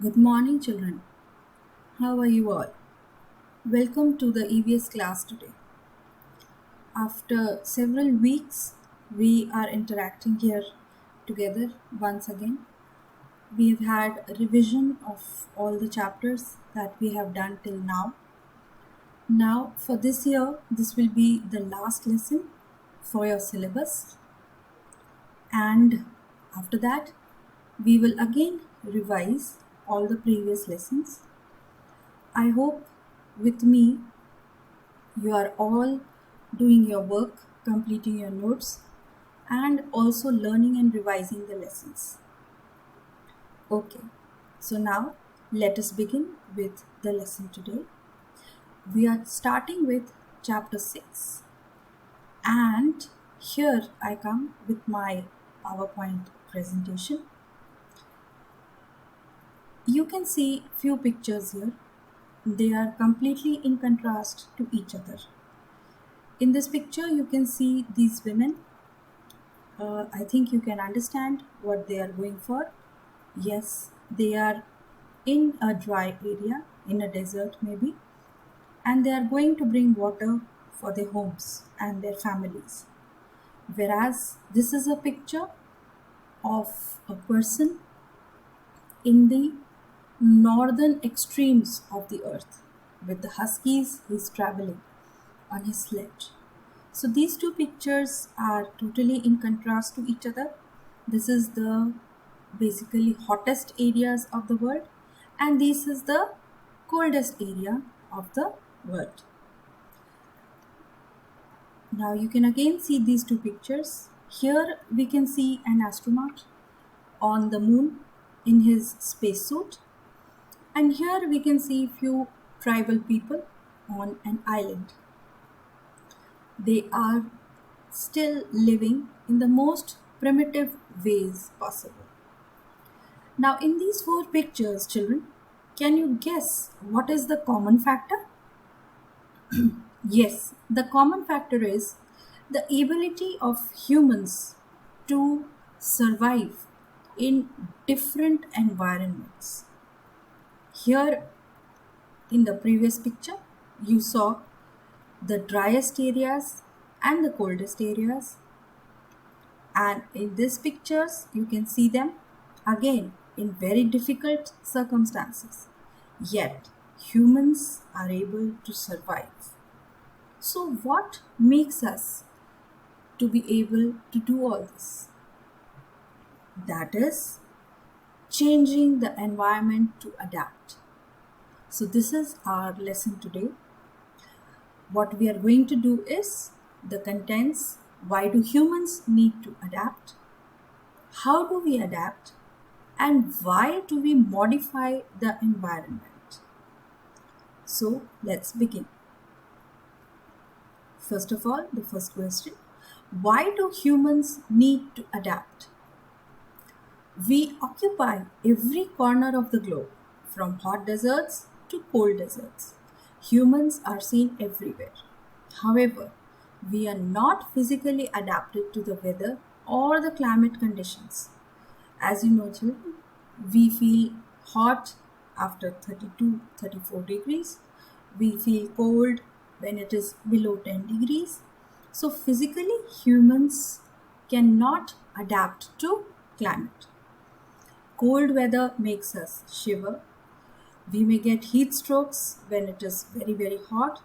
Good morning, children. How are you all? Welcome to the EVS class today. After several weeks, we are interacting here together once again. We have had a revision of all the chapters that we have done till now. Now, for this year, this will be the last lesson for your syllabus, and after that, we will again revise all the previous lessons. I hope with me you are all doing your work, completing your notes, and also learning and revising the lessons. Okay, so now let us begin with the lesson today. We are starting with chapter 6, and here I come with my PowerPoint presentation. You can see few pictures here. They are completely in contrast to each other. In this picture, you can see these women. I think you can understand what they are going for. Yes, they are in a dry area, in a desert maybe, and they are going to bring water for their homes and their families. Whereas this is a picture of a person in the northern extremes of the earth. With the huskies, he's traveling on his sledge. So these two pictures are totally in contrast to each other. This is the basically hottest areas of the world, and this is the coldest area of the world. Now you can again see these two pictures. Here we can see an astronaut on the moon in his spacesuit, and here we can see few tribal people on an island. They are still living in the most primitive ways possible. Now, in these four pictures, children, can you guess what is the common factor? Yes, the common factor is the ability of humans to survive in different environments. Here, in the previous picture, you saw the driest areas and the coldest areas, and in these pictures you can see them again in very difficult circumstances, yet humans are able to survive. So what makes us to be able to do all this? That is changing the environment to adapt. So this is our lesson today. What we are going to do is the contents: why do humans need to adapt, how do we adapt, and why do we modify the environment. So let's begin. First of all, the first question: why do humans need to adapt? We occupy every corner of the globe, from hot deserts to cold deserts. Humans are seen everywhere. However, we are not physically adapted to the weather or the climate conditions. As you know, children, we feel hot after 32, 34 degrees. We feel cold when it is below 10 degrees. So physically, humans cannot adapt to climate. Cold weather makes us shiver. We may get heat strokes when it is very, very hot.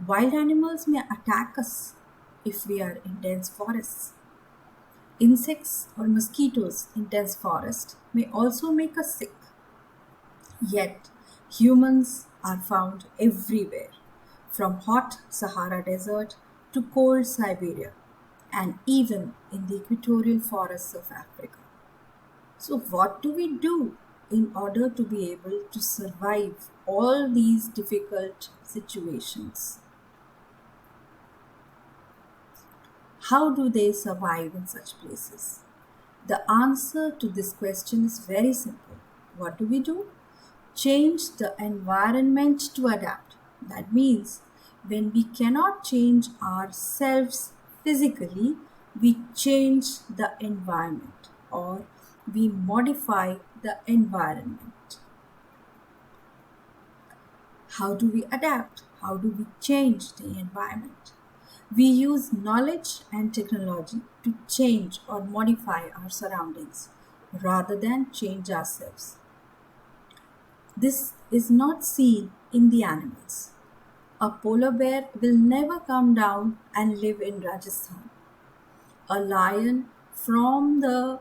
Wild animals may attack us if we are in dense forests. Insects or mosquitoes in dense forest may also make us sick. Yet, humans are found everywhere, from hot Sahara Desert to cold Siberia, and even in the equatorial forests of Africa. So, what do we do in order to be able to survive all these difficult situations? How do they survive in such places? The answer to this question is very simple. What do we do? Change the environment to adapt. That means when we cannot change ourselves physically, we change the environment or we modify the environment. How do we adapt? How do we change the environment? We use knowledge and technology to change or modify our surroundings rather than change ourselves. This is not seen in the animals. A polar bear will never come down and live in Rajasthan. A lion from the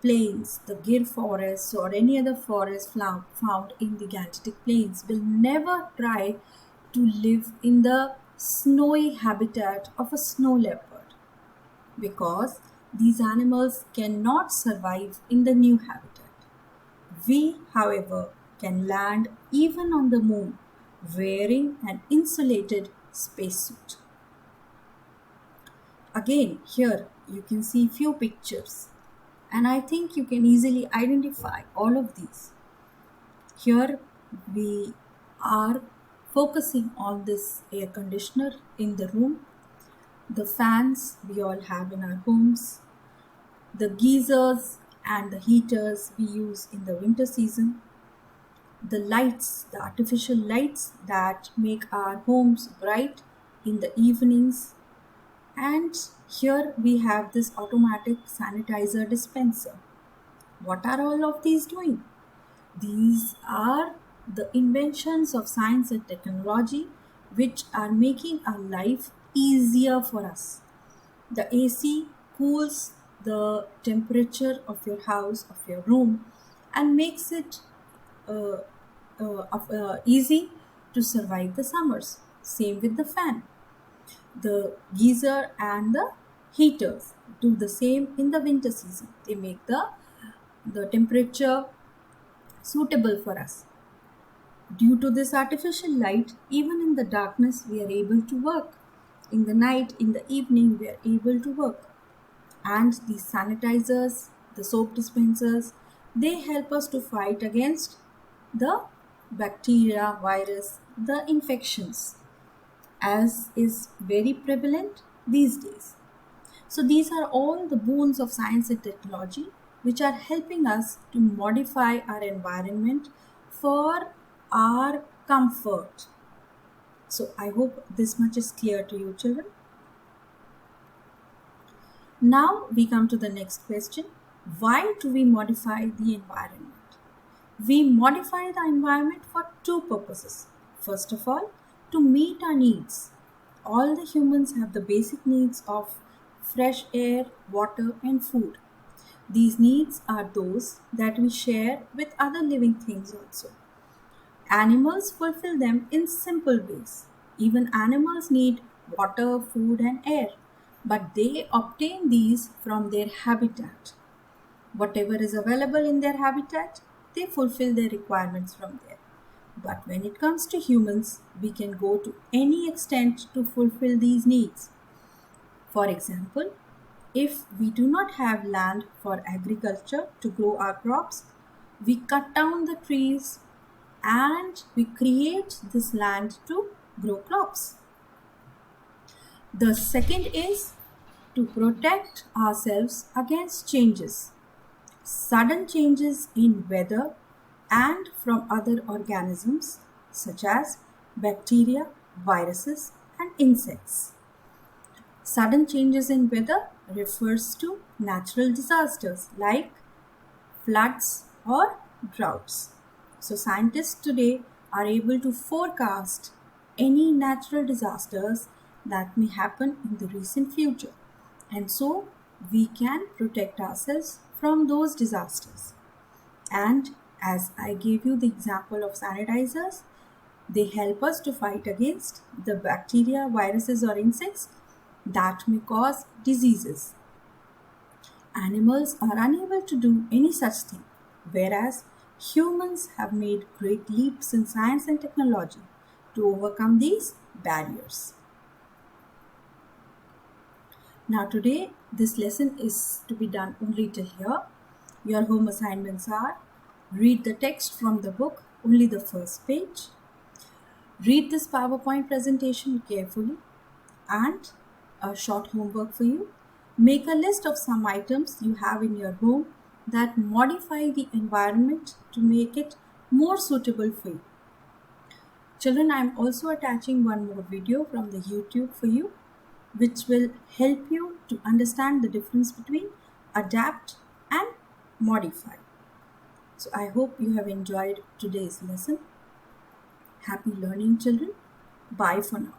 plains, the Gir forests, or any other forest found in the Gangetic plains will never try to live in the snowy habitat of a snow leopard because these animals cannot survive in the new habitat. We, however, can land even on the moon wearing an insulated spacesuit. Again, here you can see few pictures, and I think you can easily identify all of these. Here we are focusing on this air conditioner in the room, the fans we all have in our homes, the geysers and the heaters we use in the winter season, the lights, the artificial lights that make our homes bright in the evenings, and here we have this automatic sanitizer dispenser. What are all of these doing? These are the inventions of science and technology which are making our life easier for us. The AC cools the temperature of your house, of your room, and makes it uh, easy to survive the summers. Same with the fan. The geyser and the heaters do the same in the winter season. They make the temperature suitable for us. Due to this artificial light, even in the darkness, we are able to work. In the night, in the evening, we are able to work. And these sanitizers, the soap dispensers, they help us to fight against the bacteria, virus, the infections, as is very prevalent these days. So these are all the boons of science and technology which are helping us to modify our environment for our comfort. So I hope this much is clear to you, children. Now we come to the next question. Why do we modify the environment? We modify the environment for two purposes. First of all, to meet our needs. All the humans have the basic needs of fresh air, water, and food. These needs are those that we share with other living things also. Animals fulfill them in simple ways. Even animals need water, food, and air, but they obtain these from their habitat. Whatever is available in their habitat, they fulfill their requirements from there. But when it comes to humans, we can go to any extent to fulfill these needs. For example, if we do not have land for agriculture to grow our crops, we cut down the trees and we create this land to grow crops. The second is to protect ourselves against changes, sudden changes in weather and from other organisms such as bacteria, viruses, and insects. Sudden changes in weather refers to natural disasters like floods or droughts. So scientists today are able to forecast any natural disasters that may happen in the recent future. And so we can protect ourselves from those disasters. And as I gave you the example of sanitizers, they help us to fight against the bacteria, viruses, or insects that may cause diseases. Animals are unable to do any such thing, whereas humans have made great leaps in science and technology to overcome these barriers. Now today, this lesson is to be done only till here. Your home assignments are: read the text from the book, only the first page. Read this PowerPoint presentation carefully, and a short homework for you. Make a list of some items you have in your home that modify the environment to make it more suitable for you. Children, I'm also attaching one more video from the YouTube for you, which will help you to understand the difference between adapt and modify. So I hope you have enjoyed today's lesson. Happy learning, children. Bye for now.